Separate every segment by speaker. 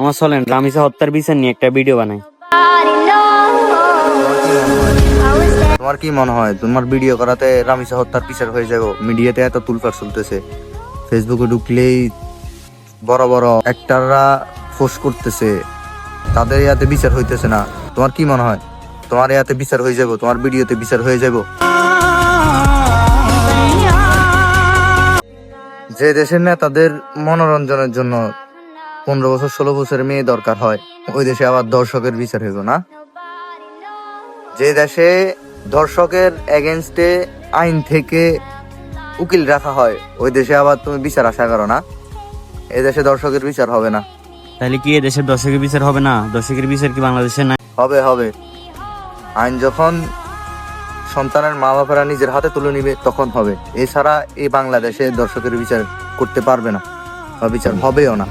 Speaker 1: মামা চলেন রামিসা হত্যার বিচার নিয়ে একটা ভিডিও বানাই।
Speaker 2: তোমার কি মনে হয় তোমার ভিডিও করাতে রামিসা হত্যার বিচার হয়ে যাবে? মিডিয়াতে এত তুলফার চলতেছে, ফেসবুকে ঢুকলেই বড় বড় অ্যাক্টররা পোস্ট করতেছে, তাদের ইয়াতে বিচার হইতেছে না। তোমার কি মনে হয় তোমার ইয়াতে বিচার হয়ে যাবে? তোমার ভিডিওতে বিচার হয়ে যাবে? যে দেশের নেতাদের মনোরঞ্জনের জন্য 15 বছর 16 বছরের মেয়ে দরকার হয়, ওই দেশে আবার দর্শকের বিচার হইব না? যে দেশে দর্শকের এগেনস্টে আইন থেকে উকিল রাখা হয়, ওই দেশে আবার তুমি বিচার আশা করো না? এই দেশে দর্শকের বিচার হবে না।
Speaker 1: তাহলে কি দেশের দর্শকের বিচার হবে না? দর্শকের বিচার কি বাংলাদেশে নাই?
Speaker 2: হবে হবে। আইন যখন সন্তানের মা বাবারা নিজের হাতে তুলে নিবে তখন হবে। এছাড়া এই বাংলাদেশে দর্শকের বিচার করতে পারবে না বা বিচার হবেও না।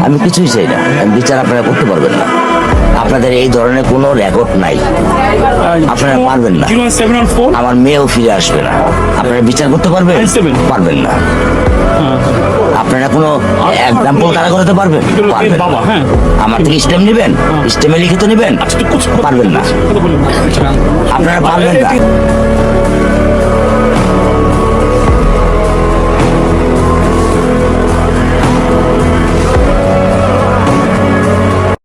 Speaker 3: আমি কিছুই চাই না, বিচার আপনারা করতে পারবেন না। আপনাদের এই ধরনের কোনো রেকর্ড নাই, আপনারা পারবেন না। আমার মেয়েও ফিরে আসবে না, আপনারা বিচার করতে পারবেন? পারবেন না। আপনারা কোনো এক্সাম্পল কারা করতে পারবেন? পারবেন না। আমার থেকে স্টেম নেবেন, স্টেমে লিখিত নেবেন? পারবেন না, আপনারা পারবেন না।